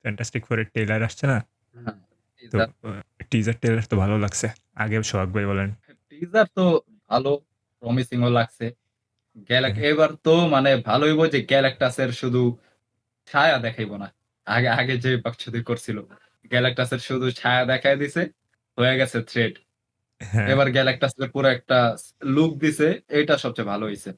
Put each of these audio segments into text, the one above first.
Fantastic ফোরের trailer আসছে না? হ্যাঁ, তো টিজার টিজার ট্রেলার তো ভালো লাগছে। আগে সোহাগ ভাই বলেন। টিজার তো ভালো প্রমিসিং ও লাগছে। হ্যাঁ, এবার তো মানে ভালো হইব যে গ্যালাক্টাসের শুধু ছায়া দেখাইব না। আগে যে বাকচুদি করছিল। গ্যালাক্টাসের শুধু ছায়া দেখায় দিছে, হয়ে গেছে থ্রেড। হ্যাঁ। এবার গ্যালাক্টাসের পুরো একটা লুক দিছে, এইটা সবচেয়ে ভালো হইছে।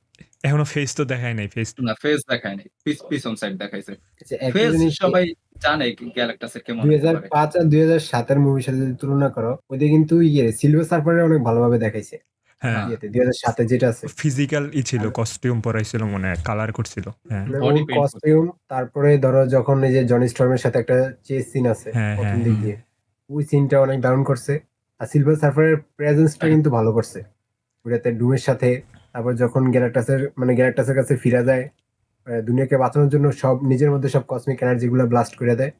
এখনো ফেস তো দেখায় নাই। ফেস না ফেস দেখায় নাই। পিছন সাইড দেখাইছে। আচ্ছা একটা ফেস জিনিস কি সবাই জানে গ্যালাক্টাসের কেমন হইতে পারে। 2005 আর 2007 এর মুভির সাথে যদি তুলনা করো, ওইদিকে কিন্তু সিলভার সার্ফারে অনেক ভালোভাবে দেখাইছে। হ্যাঁ, হ্যাঁ, 2007 এ যেটা আছে। ফিজিক্যাল ছিল, আর কস্টিউম পরাইছিল মনে হয়, কালার করছিল। হ্যাঁ, মানে ওর বডি পেইন্ট করছে। কস্টিউম, তারপরে ধরো যখন এই যে জনি স্টর্মের সাথে একটা চেস সিন আছে হ্যাঁ, প্রথম হ্যাঁ, দিক হুম। দিয়ে, ওই সিনটা অনেক দারুণ করছে। আর সিলভার সার্ফারের প্রেজেন্সটা কিন্তু ভালো করছে ওটাতে ডুমের সাথে। তারপর যখন গ্যালাক্টাসের কাছে ফিরা যায়, দুনিয়াকে বাঁচানোর জন্য সব নিজের মধ্যে সব কসমিক এনার্জি গুলো ব্লাস্ট করে দেয়।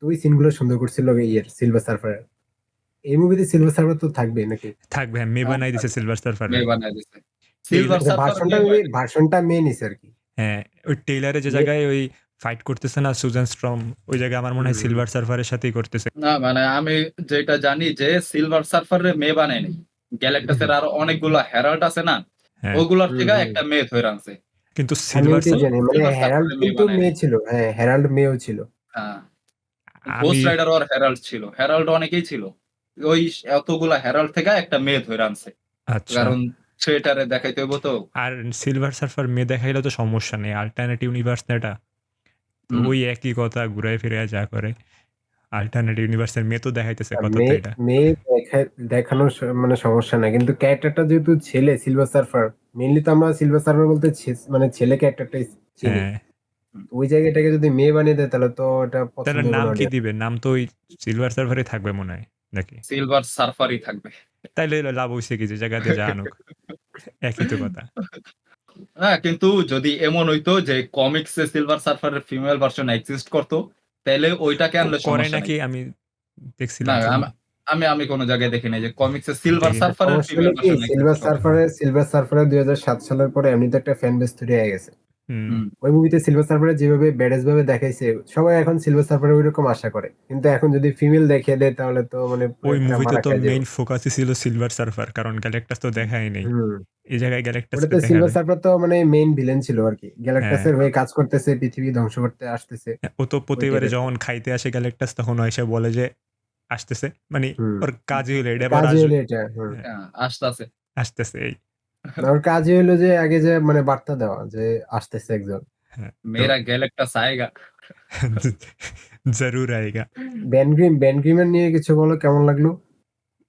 তো ওই সিনগুলো সুন্দর করছিল সিলভার সার্ফার। এই মুভিতে সিলভার সার্ফার তো থাকবে নাকি? থাকবে। হ্যাঁ, মে হ্যাঁ, বানাই দিছে সিলভার সার্ফারে। মেয়ে বানায় দিছে। টেইলার সিলভার আচ্ছা, সার্ফার ভার্সনটা মেয়ে বানায় দিছে। ভার্সনটা মেয়ে নিছে আর কি। হ্যাঁ, ওই টেইলারে যে যে জায়গায় ওই ফাইট করতেছে না সুজান স্ট্রম, ওই জায়গায় আমার মনে হয় হুম, সিলভার সার্ফারের সাথেই করতেছে। না মানে আমি যেটা জানি যে সিলভার সার্ফারে মেয়ে বানায় নাই। গ্যালাক্টাসের আরো অনেকগুলা হেরাল্ড আছে না? হ্যাঁ, ওগুলার হুম, থেকে হুম। একটা মেয়ে ধইরা আনছে। কিন্তু আমি সিলভার ওইটাই জানি, মানে সিলভার হেরাল্ড সার্ফারে মেয়ে কিন্তু বানায় নাই। মেয়ে ছিল, হ্যাঁ হেরাল্ড মেয়েও ছিল। হ্যাঁ, আমি ঘোস্ট রাইডার আর হেরাল্ড ছিল। হেরাল্ড অনেকেই ছিল। ওই এতগুলা হেরাল্ড থেকে একটা মেয়ে ধইরা আনছে। আচ্ছা। কারণ থিয়েটারে দেখাইতে হইব তো। আর সিলভার সার্ফার মেয়ে দেখাইলে তো সমস্যা নেই। অল্টারনেট ইউনিভার্স না এটা? তো হুম। ওই একই কথা ঘুরায় ফিরে যা করে। অল্টারনেট ইউনিভার্সের মেয়ে তো দেখাইতেছে আর কথা তো মেয়ে এটা। মেয়ে দেখানোর মানে সমস্যা নাই, কিন্তু ক্যারেক্টারটা যেহেতু ছেলে সিলভার সার্ফার, মেইনলি তো আমরা সিলভার সার্ফার বলতে মানে ছেলে ক্যারেক্টারটাই চিনি। হ্যাঁ, হুম। তো ওই জায়গাটাকে যদি মেয়ে বানিয়ে দেয় তাহলে তো এটা তাহলে পছন্দ হবে নাম না কি audience। দিবে? নাম তো ওই সিলভার সার্ফারে থাকবে মনে হয় নাকি? সিলভার সার্ফারই থাকবে। তাইলে লাভ হইছে কি, যে জায়গা দিয়ে যা আনুক। একই তো কথা। হ্যাঁ, কিন্তু যদি এমন হইতো যে কমিক্সে সিলভার সার্ফারের ফিমেল ভার্সন এক্সিস্ট করতো, তাইলে ওইটাকে আনলে করে সমস্যা নাই। নাকি আমি না দেখছিলাম তো। আমি কোন জায়গায় দেখি নাই যে কমিক্সে সিলভার দেখি না। সার্ফারের সমস্যা হলো ফিমেল কি, ভার্সন এক্সিস্ট করে। সিলভার সার্ফারের 2007 সালের পরে এমনিতে একটা ফ্যান বেস তৈরি হয়ে গেছে। হুম। হুম। ওই মুভিতে সিলভার সার্ফারে যেভাবে ব্যাডেজ ভাবে দেখাইছে, সবাই এখন সিলভার সার্ফারে ওইরকম আশা করে, কিন্তু এখন যদি ফিমেল দেখিয়ে দেয় তাহলে তো মানে পুরো ওই একটা মুভিতে মারা তো খেয়ে যাবে। মেইন ফোকাসই ছিল সিলভার সার্ফার, কারণ গ্যালাক্টাস তো দেখাই নেই। হুম। এই জায়গায় গ্যালাক্টাসকে ওটাতে সিলভার দেখাবে। সার্ফার তো মানে মেইন ভিলেন ছিল আর কি, হ্যাঁ, গ্যালাক্টাসের হয়ে কাজ করতেছে, পৃথিবী ধ্বংস করতে আসতেছে। ও তো ওই প্রতিবারে টাইপের। যখন খাইতে আসে গ্যালাক্টাস, তখন ও এসে বলে যে আসতেছে। মানে হুম। ওর কাজই হলো এটা, আবার কাজই আসবে। হলো এটা। হুম। হ্যাঁ, আসতাছে। আসতেছে এই। ওর কাজই হলো যে আগে যে মানে বার্তা দেওয়া যে আসতেছে একজন। হ্যাঁ, তো মেরা গ্যালাক্টাস আয়েগা। জরুর আয়েগা। ব্যান গ্রিমের নিয়ে কিছু বলো, কেমন লাগলো?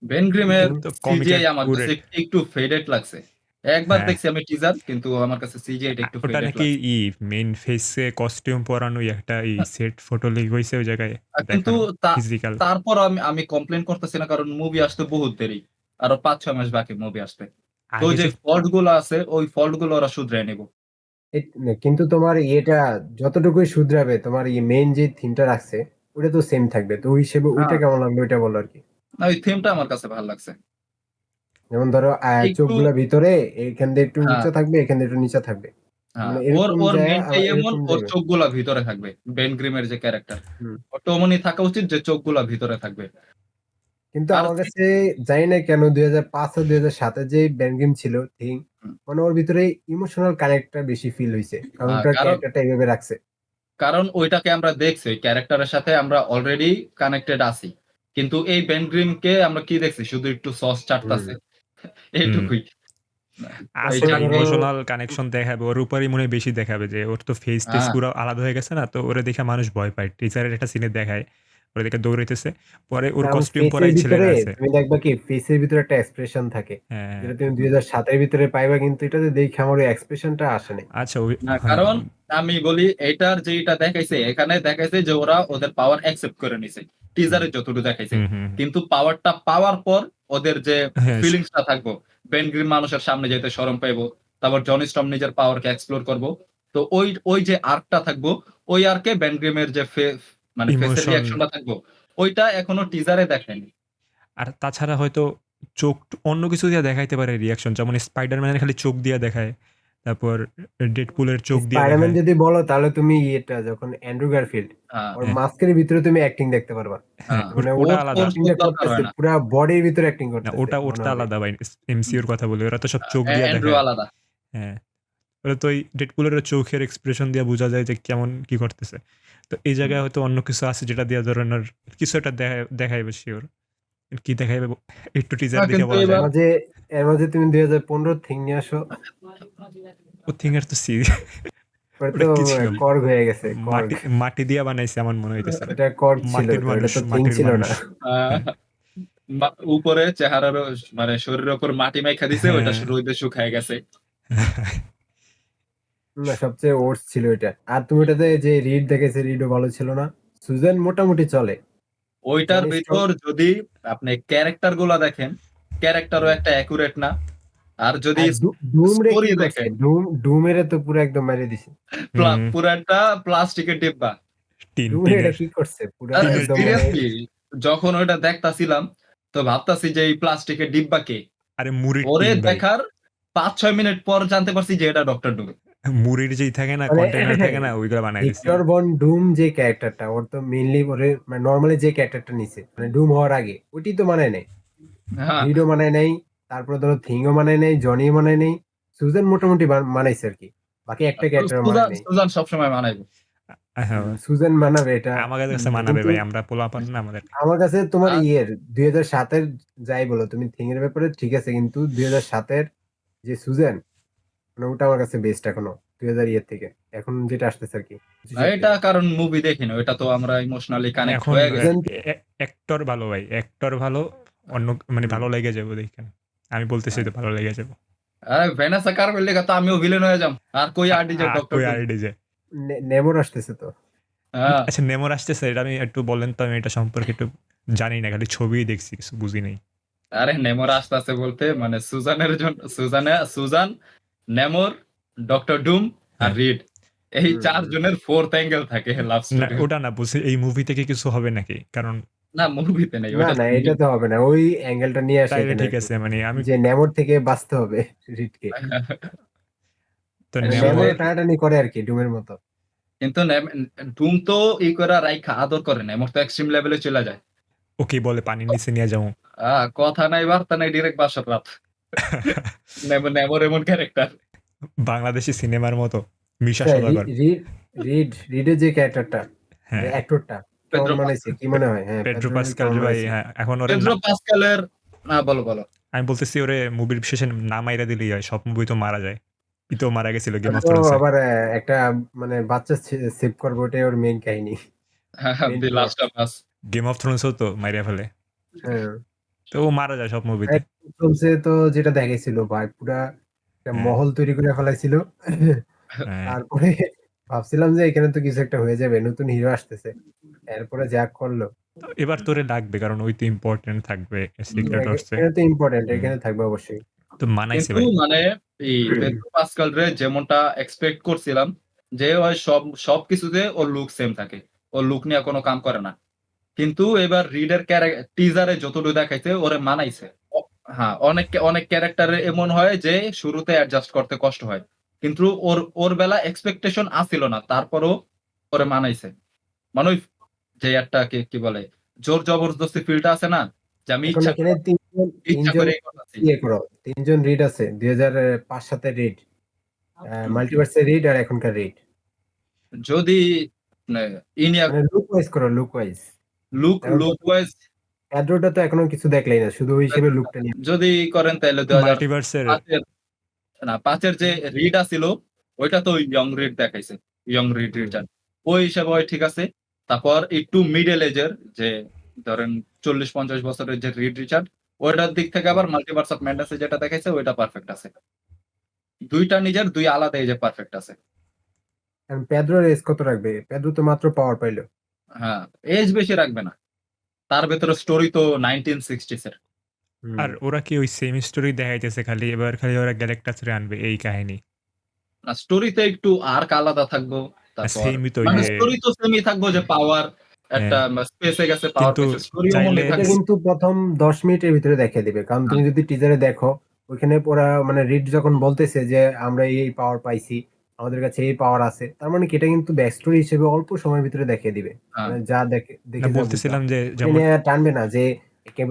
বেন গ্রিমের হুম। তো কমিক সিজিআই আমার কাছে অ্যাকুরেট। একটু ফেডেড লাগছে। একবার হ্যাঁ, দেখছি আমি টিজার, কিন্তু আমার কাছে সিজিআইটা একটু ওটা ফেডেড নাকি লাগছে। মেইন ফেসে কস্টিউম পরানো একটা সেট ফটো লিক হইছে ওই জায়গায় কিন্তু দেখানো তা ফিজিক্যাল। তারপর আমি কমপ্লেইন করতেছি না, কারণ মুভি আসতে বহুত দেরি। আরো ৫-৬ মাস বাকি মুভি আসতে। তো আগে যে যে ফল্ট গুলো আছে ওই ফল্ট গুলো ওরা শুধরায় নিব। কিন্তু তোমার ইয়েটা যতটুকুই শুধরাবে, তোমার মেইন যে থিমটা রাখছে ওটা তো সেম থাকবে, তো ওই হিসেবে ওইটা হ্যাঁ, কেমন লাগলো ওইটা বলো আর কি। না ওই থিমটা আমার কাছে ভালো লাগছে। যেমন ধরো একটু চোখগুলা ভিতরে, এইখান দিয়ে একটু হ্যাঁ, উঁচা থাকবে, এখান দিয়ে একটু নিচা থাকবে, হ্যাঁ। মানে ওর এরকম ওর যায় মেইনটাই আবার এমন, এরকম ওর যাবে। চোখগুলা ভিতরে থাকবে। বেন গ্রিমের যে ক্যারেক্টার, হুম। ওর তো অমনই থাকা উচিত যে চোখগুলা ভিতরে থাকবে। কিন্তু আর আমার কাছে জানি না কেন 2005 আর 2007 যে ব্যানগেম ছিল থিং, হুম, মানে ওর ভিতরে ইমোশনাল কানেক্টটা বেশি ফিল হইছে, কারণ ওটার কারণ ক্যারেক্টারটা এইভাবে রাখছে। কারণ ওইটাকে আমরা দেখছি, ওই ক্যারেক্টারের সাথে আমরা অলরেডি কানেক্টেড আছি। কিন্তু এই বেন গ্রিমকে আমরা কি দেখছি? শুধু একটু সস হুম। চাটতাছে। হুম, এইটুকুই। এই আসলে তারপরে ধরো চাটনি ইমোশনাল কানেকশন দেখাবে ওর উপরই মনে হয় বেশি দেখাবে, যে ওর তো ফেস টেস হ্যাঁ, পুরো আলাদা হয়ে গেছে না, তো ওরে দেখে মানুষ ভয় পায়। টিচারের একটা সিনে দেখায় ওরে দেখে দৌড়াইতেছে, পরে ওর কারণ কস্টিউম ফেসের পরাই ছেলেরা ভিতরে আছে। তুমি দেখবা কি, ফেসের ভিতরে একটা এক্সপ্রেশন থাকে, হ্যাঁ, যেটা তুমি 2007 এর ভিতরে পাইবা, কিন্তু এটাতে দেখে আমার ওই এক্সপ্রেশনটা আসে নাই। আচ্ছা ওই না হ্যাঁ, কারণ আমি বলি এইটার যেটা দেখাইছে, এখানে দেখাইছে যে ওরা ওদের পাওয়ার অ্যাকসেপ্ট করে নিছে। হুম, টিজারে যতটুকু দেখাইছে। হুম, হুম, কিন্তু পাওয়ারটা পাওয়ার পর ওদের যে হ্যাঁ, ফিলিংসটা থাকবো, বেন গ্রিন মানুষের সামনে যেতে শরম পাইবো। তারপর জনি স্টর্ম নিজের পাওয়ারকে এক্সপ্লোর করবো। তো ওই যে আর্কটা থাকবো, ওই আর্কে বেন গ্রিমের যে মানে ফেসের ইমোশন। রিঅ্যাকশনটা থাকবো, ওইটা এখনো টিজারে দেখায়নি। আর তাছাড়া হয়তো চোখ অন্য কিছু দিয়ে দেখাইতে পারে রিয়াকশন, যেমন স্পাইডারম্যানের খালি চোখ দিয়ে দেখায়। তারপর ডেডপুলের চোখ দিয়ে স্পাইডারম্যান দেখায়। যদি বলো তাহলে তুমি এটা যখন অ্যান্ড্রু গারফিল্ড হ্যাঁ, ওর হ্যাঁ, মাস্কের ভিতরে তুমি অ্যাক্টিং দেখতে পারবা। হ্যাঁ, হ্যাঁ। মানে ও ওটা ওর আলাদা। ওর অ্যাক্টিংটা চোখ দরকার করতেছে হয় না। পুরা বডির ভিতরে অ্যাক্টিং না করতেছে ওটা মনে ওটা হবে। আলাদা ভাই। এমসিইউর কথা বলি। ওরা তো সব চোখ দিয়ে অ্যান্ড্রু দেখায়। আলাদা। হ্যাঁ, ওরা তো ওই ডেডপুলের চোখের এক্সপ্রেশন দিয়ে বোঝা যায় যে কেমন কি করতেছে। তো এই জায়গায় হয়তো অন্য কিছু আছে যেটা দিয়ে ধরনের কিছু একটা দেখাইবে শিওর। কি দেখাইবে একটু টিজার না, দেখে কিন্তু বলা এর যায় এবার না। মাঝে এর মাঝে তুমি 2015 থিং নিয়ে আসো, ও থিংয়ের তো ওটা ওটা তো কি ছিল? কর্গ হয়ে গেছে, কর্গ। মাটি মাটি দিয়া বানাইছে আমার মনে হইতেছে। এটা কর্গ ছিল মাটির তো, এটা মানুষ, তো থিং মাটির ছিল মানুষ। না। আহ, হ্যাঁ, উপরে চেহারার মানে শরীরের উপর মাটি মাইখা দিছে, ওইটা হ্যাঁ। রোদে শুকায় গেছে। না, সবচেয়ে ওর্স ছিল এটা। আর তুমি ওটাতে যে রিড দেখেছে, রিডও ভালো ছিল না। সুজেন মোটামুটি চলে। ওইটার জনি স্ট্রং ভিতর যদি আপনি ক্যারেক্টার গুলা দেখেন, ক্যারেক্টারও একটা অ্যাকুরেট না। আর যদি আর ডুম রে স্টোরি কি করছে, দেখেন, ডুমেরে তো পুরো একদম মেরে দিছে। হুম, পুরো একটা প্লাস্টিকের ডিব্বা। ডুমের এটা টিনের কি করছে পুরো টিনের একদম মানে সিরিয়াসলি, যখন ওইটা দেখতাছিলাম তো ভাবতাছি যে এই প্লাস্টিকের ডিব্বা কে। আরে মুড়ির ওরে টিন ভাই। দেখার ৫-৬ মিনিট পর জানতে পারছি যে এটা ডক্টর ডুম। মুড়ির যেই থাকে না, মানে কন্টেইনার থাকে না, ওইগুলো বানাই দিছে। ভিক্টর বন ডুম যে ক্যারেক্টারটা, ওর তো মেইনলি ওরে মানে নরমালি যে ক্যারেক্টারটা নিছে মানে ডুম হওয়ার আগে ওইটি তো মানায় নাই। হ্যাঁ, রিডও মানায় নাই, তারপরে ধরো থিংও মানায় নাই, জনিও মানায় নাই, সুজেন মোটামুটি মানাইছে আর কি। বাকি একটা ক্যারেক্টার মানায় নাই। সুজান সবসময় মানাইবে। হ্যাঁ, সুজেন মানাবে এটা। আমাদের কাছে মানাবে কিন্তু ভাই, আমরা পোলাপান না আমাদের। আমার কাছে তোমার আর ইয়ের 2007-এর যাই বলো তুমি থিং এর ব্যাপারে ঠিক আছে, কিন্তু 2007-এর যে সুজেন মানে ওটা আমার কাছে বেস্ট এখনো 2000 ইয়ের থেকে, এখন যেটা আসতেছে আর কি 25-এর এটা থেকে। কারণ মুভি দেখি না, ওইটা তো আমরা ইমোশনালি কানেক্ট এখন হয়ে গেছি। অ্যাক্টর ভালো ভাই, অ্যাক্টর ভালো, অন্য মানে হুম। ভালো লেগে যাবো দেখেন। আমি বলতেছি তো ভালো লেগে যাবো। আরে ভ্যানেসা কারভেল লেখা তো আমিও ভিলেন হয়ে যাম। আর কই আরডি যে ডক্টর কই ডুম। আইডি যে। নেমর আসতেছে তো। হ্যাঁ, আচ্ছা, নেমর আসতেছে, এটা আমি একটু বলেন তো, আমি এটা সম্পর্কে একটু জানি না, খালি ছবিই দেখছি, কিছু বুঝি নাই। আরে নেমর আসতেছে বলতে মানে সুজানের জন্য সুজান, নেমর, ডক্টর ডুম আর হ্যাঁ, রিড, এই হুম, 4 জনের ফোর্থ অ্যাঙ্গেল থাকে লাভ না স্টোরি। ওটা না বলছি, এই মুভি থেকে কিছু হবে নাকি? কারণ না, মুভিতে নেই, না ওটা না এটা তো হবে না, ওই অ্যাঙ্গেলটা নিয়ে আসে তাইলে এখানে ঠিক আর কি, আছে, মানে আমি যে নেমর থেকে বাঁচতে হবে রিডকে। তো মানে নেমর। নেমর টানাটানি করে আর কি ডুমের মতো। কিন্তু ডুম তো ই করে রাইখা আদর করে, নেমর তো এক্সট্রিম লেভেলে চলে যায়। ওকে বলে পানির নিচে নিয়ে যাও। কথা নাই বার্তা নাই, ডিরেক্ট বাসর রাত। নেমর এমন ক্যারেক্টার। বাংলাদেশি সিনেমার মতো। মিশা আচ্ছা, সওদাগর। রিডের যে ক্যারেক্টারটা হ্যাঁ, অ্যাক্টরটা কেমন পেদ্রো মানাইছে কি মনে হয়? হ্যাঁ, পেড্রো পেদ্রো পাস্কাল কেমন ভাই। মানাইছে? হ্যাঁ, এখন ওরে পেদ্রো পাস্কালের বলো বলো। আমি বলতেছি ওরে মুভির শেষে না মাইরা দিলেই হয়, সব মুভি তো মারা যায়। ইতো মারা গেছিল গেম ওটা অফ তো থ্রোনসে। আবার একটা মানে বাচ্চা সেভ করবে, ওটাই ওর মেইন কাহিনী, main the plot. Last of us. Game of থ্রোনসও তো মাইরা ফেলে। হ্যাঁ, তো ও মারা যায় সব মুভিতে। চলছে তো যেটা দেখাইছিল ভাই পুরা একটা হ্যাঁ, মহল তৈরি করে ফেলাইছিল। হ্যাঁ। তারপরে ভাবছিলাম যে এখানে তো কিছু একটা হয়ে যাবে, নতুন হিরো আসতেছে, এরপরে যা করলো। তো এবার তোরে লাগবে, কারণ ওই তো ইম্পর্টেন্ট থাকবে সিক্রেট ওয়ার্সে। এখানে তো ইম্পর্টেন্ট, হুম, এখানে থাকবে অবশ্যই। তো মানাইছে কিন্তু ভাই। মানে এই পেদ্রো পাস্কাল রে যেমনটা এক্সপেক্ট করছিলাম, যে ওই সবকিছুতে ওর লুক সেম থাকে, ওর লুক নিয়ে কোনো কাম করে না। কিন্তু এবার রিডের টিজারে যতটুকু দেখাইছে ওরে মানাইছে। হ্যাঁ, অনেক অনেক ক্যারেক্টারে এমন হয় যে শুরুতে অ্যাডজাস্ট করতে কষ্ট হয়, কিন্তু ওর ওর বেলা এক্সপেকটেশন আসিল না, তারপরও ওরে মানাইছে। মানে ওই যে একটা কি বলে, জোর জবরদস্তি ফিলটা আছে না, যে আমি এখন এখানে তিনজন ইচ্ছা তিনজন করে করতেছি। ইয়ে করো, তিনজন রিড আছে 2005-7 রিড, মাল্টিভার্সের রিড আর এখনকার রিড। যদি ইনিয়া মানে লুক ওয়াইজ করো, লুক ওয়াইজ। লুক এখন তো লুক ওয়াইজ প্যাড্রোটা তো এখনো কিছু দেখলেই না, শুধু ওই হিসেবে লুকটা নিয়ে। যদি করেন তাহলে মাল্টিভার্সের 2005 না 5 এর যে রিড আছিল, ওইটা তো ইয়ং রিড দেখাইছে, ইয়ং রিড হুম। রিটার্ন, ওই হিসাবে ওই ঠিক আছে। তারপর একটু মিডল এজের যে ধরেন 40-50 বছরের যে রিড রিচার্ড, ওইটার দিক থেকে আবার মাল্টিভার্স অফ ম্যাডনেসে যেটা দেখাইছে ওইটা পারফেক্ট আছে। দুইটা নিজের দুই আলাদা এজে পারফেক্ট আছে। এখন প্যাড্রোর এজ কত রাখবে? প্যাড্রো তো মাত্র পাওয়ার পাইলো। হ্যাঁ, এজ বেশি রাখবে না, তার ভেতরে স্টোরি তো 1960s এর। হুম। আর ওরা কি ওই সেম স্টোরি দেখাইতেছে, খালি এবার খালি ওরা গ্যালাক্টাসরে আনবে এই কাহিনী। না, স্টোরিতে একটু আর্ক আলাদা থাকবো। তারপর সেমই তো মানে যে। স্টোরি তো সেমই থাকবো, যে পাওয়ার একটা হ্যাঁ, স্পেসে গেছে, পাওয়ার কিন্তু পেয়েছে, স্টোরি চাইলে অমনই এটা থাকবে। কিন্তু প্রথম 10 মিনিটের ভিতরে দেখিয়ে দিবে, কারণ তুমি যদি টিজারে দেখো ওইখানে ওরা মানে রিড যখন বলতেছে যে আমরা এই পাওয়ার পাইছি, আমাদের কাছে এই পাওয়ার আছে, তার মানে কি এটা কিন্তু ব্যাক স্টোরি হিসেবে অল্প সময়ের ভিতরে দেখিয়ে দিবে। হ্যাঁ মানে যা দেখে না দেখে যা বুঝলাম, বলতেছিলাম যে ওটা যেমন নিয়ে টানবে না যে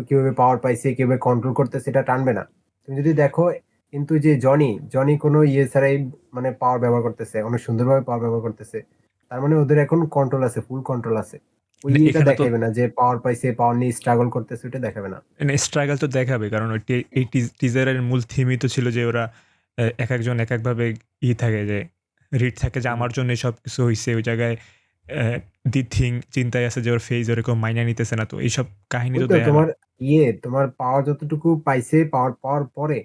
কিভাবে পাওয়ার পাইছে, কিভাবে কন্ট্রোল করতেছে, এটা টানবে না। তুমি যদি দেখো, কিন্তু যে জনি জনি কোনো ইয়ে ছাড়াই মানে পাওয়ার ব্যবহার করতেছে, অনেক সুন্দরভাবে পাওয়ার ব্যবহার করতেছে। তার মানে ওদের এখন কন্ট্রোল আছে, ফুল কন্ট্রোল আছে। ওই মানে ইয়েটা এখানে তো দেখাইবে না যে পাওয়ার পাইছে, পাওয়ার নিয়ে স্ট্রাগল করতেছে, ওটা দেখাবে না। স্ট্রাগল তো দেখাবে, কারণ ওই এই টিজারের মূল থিমই তো ছিল যে ওরা এক একজন এক একভাবে থাকে, যে রিড থাকে যে হুম। আমার জন্য সব কিছু হয়েছে, ওই জায়গায় দি থিং চিন্তায় আছে যে ওর ফেজ ওরকম মাইনা নিতেছে না, তো এইসব কাহিনী ওই তো তো দেয় না। তোমার পাওয়ার যতটুকু পাইছে, পাওয়ার পাওয়ার পরে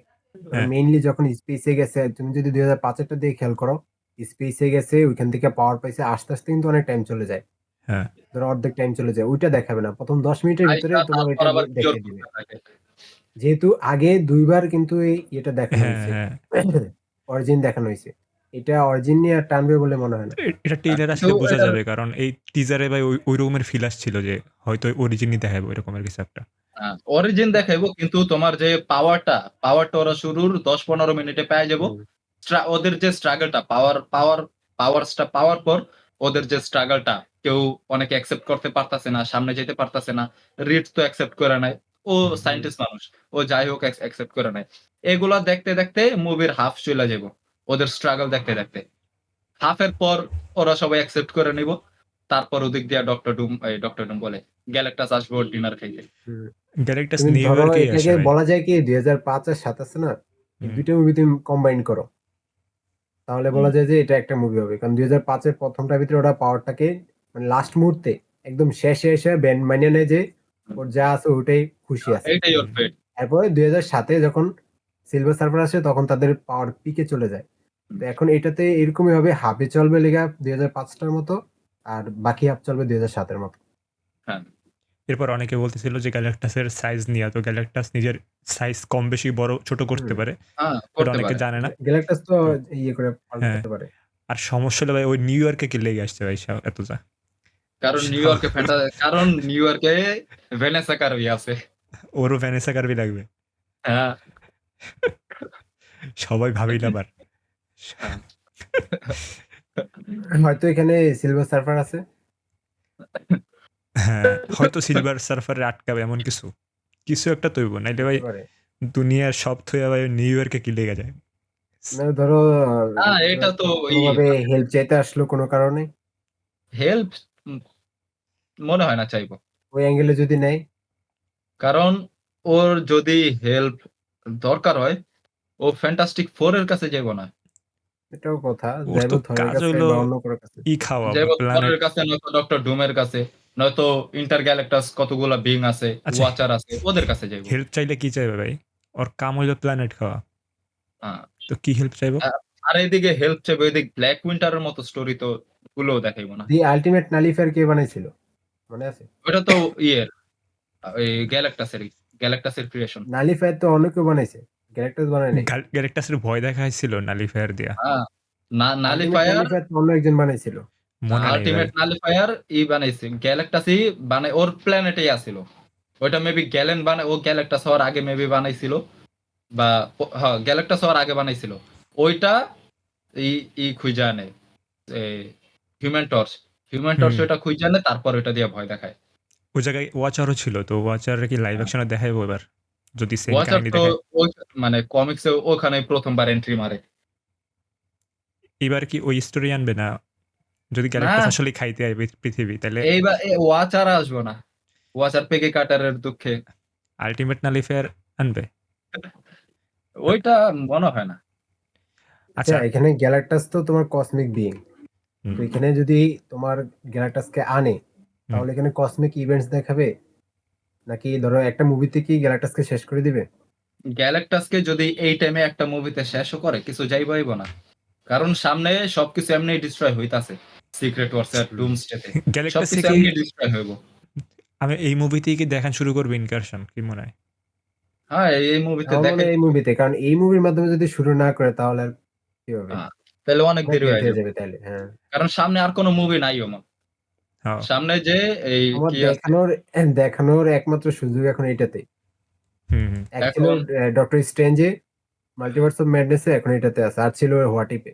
হ্যাঁ মেইনলি যখন স্পেসে গেছে, তুমি যদি 2005 দিয়ে খেয়াল করো, স্পেসে গেছে, ওইখান থেকে পাওয়ার পাইছে, আস্তে আস্তে কিন্তু অনেক টাইম চলে যায়। হ্যাঁ ধরো অর্ধেক টাইম চলে যায়, ওইটা দেখাবে না, প্রথম 10 মিনিটের ভিতরে আইসা তোমার তারপর এটা আবার কিওর দেখিয়ে দিবে। করতে থাকে। যেহেতু আগে 2 বার কিন্তু এটা দেখানো হ্যাঁ হয়েছে, হ্যাঁ অরিজিন দেখানো হয়েছে, এটা অরিজিন নিয়ে আর টানবে বলে মনে হয় না। এটা টেইলার কিন্তু আসলে বোঝা এটার যাবে, কারণ এই টিজারে ভাই ওই রকমের ফিল আসছিল যে হয়তো অরিজিনই দেখাবো এরকমের কিছু একটা। অরিজিন দেখাইবো, কিন্তু তোমার যে পাওয়ারটা ওরা শুরুর 10-15 মিনিটে পেয়ে যাবো। হুম। ওদের যে স্ট্রাগলটা পাওয়ার পর ওদের যে স্ট্রাগলটা কেউ অনেকে অ্যাকসেপ্ট করতে পারতাছে না, সামনে যেতে পারতাছে না। রিড তো অ্যাকসেপ্ট করে নাই। ও সায়েন্টিস্ট মানুষ। ও যাই হোক অ্যাকসেপ্ট করে নাই। এগুলা দেখতে, দেখতে মুভির হাফ চইলা যাইবো। ওদের স্ট্রাগল দেখতে, দেখতে। হাফের পর ওরা সবাই অ্যাকসেপ্ট করে নিব। তারপর ওদিক দিয়া ডক্টর ডুম বলে গ্যালাক্টাস আসবে ওর ডিনার খাইতে। হুম। গ্যালাক্টাস তুমি নিউ ধরো ইয়র্কেই আসে এটাকে ভাই। বলা যায় কি 2005 আর 7 আছে না, এই হুম। দুইটা মুভি তুমি কম্বাইন করো, তাহলে হুম। বলা যায় যে এটা একটা মুভি হবে। কারণ 2005-এর প্রথমটার ভিতরে ওরা পাওয়ারটাকে মানে লাস্ট মুহূর্তে একদম শেষে এসে ব্যান্ড মানিয়ে নেয় যে ওর যা আছে ওটাই খুশি আছে। এইটাই ওর ফেট। তারপরে 2007-এ যখন সিলভার সার্ফার আসে, তখন তাদের পাওয়ার পিকে চলে যায়। তো এখন এটাতে এরকমই হবে, হাফে চলবে লেগা 2005টার মতো, আর বাকি হাফ চলবে 2007-এর মতো। হ্যাঁ। এরপর অনেকে বলতেছিল যে গ্যালাক্টাসের সাইজ নিয়ে, তো গ্যালাক্টাস নিজের সাইজ কম বেশি বড় ছোট করতে পারে, হ্যাঁ, এটা করতে অনেকে পারে। জানে না। গ্যালাক্টাস তো তো ইয়ে করে হ্যাঁ, পাল্টাতে পারে। আর সমস্যা হলো ভাই ওই নিউ ইয়র্কে কি লেগে আসছে ভাই এতটা। কারণ নিউ ইয়র্কে ভেনেসা কারবি আছে। ওরও ভ্যানেসা কারবি লাগবে। হ্যাঁ, সবাই ভাবিল আবার। হ্যাঁ। হয়তো এখানে সিলভার সার্ফার আছে। হ্যাঁ, হয়তো সিলভার সার্ফারে আটকাবে এমন কিছু কিছু একটা তৈব, নাইলে ভাই হতে পারে। দুনিয়ার সব থইয়া ভাই নিউ ইয়র্কে কি লেগে যায়। মানে ধরো এটা তো কোনোভাবে হেল্প চাইতে আসলো কোনো কারণে, হেল্প মনে হয় না চাইবো। ওই অ্যাঙ্গেলে যদি নেয়। কারণ ওর যদি হেল্প দরকার হয়, ও ফ্যান্টাস্টিক 4 এর কাছে যাইব না। এটাও কথা, ওর তো যাইবো থরের কাজ কাছে হলো বা অন্য কারোর কাছে। ই খাওয়া যাইব থরের প্ল্যানেট। কাছে, নয়তো ডক্টর ডুমের কাছে, নয়তো ইন্টারগ্যালাক্টাস কতগুলা বিং আছে, আচ্ছা, ওয়াচার আছে, ওদের কাছে যাইব। হেল্প চাইলে কি চাইবে ভাই? ওর কাম হইলো প্ল্যানেট খাওয়া, হ্যাঁ। তো কি হেল্প চাইবো? আর এদিকে হেল্প চাইবে, এদিকে ব্ল্যাক উইন্টারের মতো স্টোরি তো গুলোও দেখাইবো না। দি আল্টিমেট নালিফায়ার কে বানাইছিল মনে আছে? ওটা তো ইয়ের ওই গ্যালাক্টাসের ক্রিয়েশন। নালিফায়ার তো অনেকে বানাইছে, ক্যারেক্টার বানায় নাই। গ্যালাক্টাসের ভয় দেখাইছিল নালিফায়ার দিয়া। হ্যাঁ, আল্টিমেট নালিফায়ার নালিফায়ার তো অন্য একজন বানাইছিল। মনে নেই ভাই। আল্টিমেট নালিফায়ার বানাইছে, গ্যালাক্টাসই বানাই ওর প্ল্যানেটেই আছিল। ওইটা মেবি গ্যালেন ও গ্যালাক্টাস হওয়ার আগে মেবি বানাইছিল, বা হ্যাঁ গ্যালাক্টাস হওয়ার আগে বানাইছিল। ওইটা খুঁজে আনে হিউম্যান টর্চ ওইটা খুঁজে আনে, তারপর ওইটা দিয়ে ভয় দেখায়। ওই জায়গায় ওয়াচারও ছিল, তো ওয়াচার কি লাইভ অ্যাকশনে দেখাইবো এবার যদি সেম ওয়াচার কাহিনী তো দেখায়? মানে কমিক্সে ওখানে প্রথমবার এন্ট্রি মারে। এবার কি ওই স্টোরি আনবে না? যদি না, গ্যালাক্টাস আসলে খাইতে আয় পৃথিবী, তাহলে এইবার ওয়াচার আসবো না। ওয়াচার পেগে কাটারের দুঃখে আল্টিমেট নালিফায়ার আনবে। ওইটা মনে হয় না। আচ্ছা, আচ্ছা। এখানে গ্যালাক্টাস তো তোমার কসমিক বিং, হুম, তো এখানে যদি তোমার গ্যালাক্টাসকে আনে, তাহলে এখানে কসমিক ইভেন্টস দেখাবে, নাকি ধরো একটা মুভিতে কি গ্যালাক্টাসকে শেষ করে দিবে? গ্যালাক্টাসকে যদি এই টাইমে একটা মুভিতে শেষও করে কিছু যাইবো না, কারণ সামনে সবকিছু এমনি ডিস্ট্রয় হইতাছে। সিক্রেট ওয়ার্সের ডুমসডেতে গ্যালাক্টাসে সবকিছু কি এমনি ডিস্ট্রয় হইব। আমি এই মুভিতেই কি দেখান শুরু করবো ইনকারশন, কি মনে হয়? হ্যাঁ, এই মুভিতে আমার মনে দেখাই হয় এই মুভিতে, কারণ এই মুভির মাধ্যমে যদি শুরু না করে তাহলে আর কি হবে, তাহলে অনেক অনেক দেরি লেট হয়ে হয়ে যাবে। যাবে তাহলে। হ্যাঁ, কারণ সামনে আর কোনো মুভি নাই ওমন। হ্যাঁ সামনে যে এই আমার কি আছে দেখানোর একমাত্র সুযোগ এখন এটাতে। হুম হুম এক ছিল এখন ডক্টর স্ট্রেঞ্জে, মাল্টিভার্স অফ ম্যাডনেসে এখন এটাতে আছে, আর ছিল হোয়াট ইফে।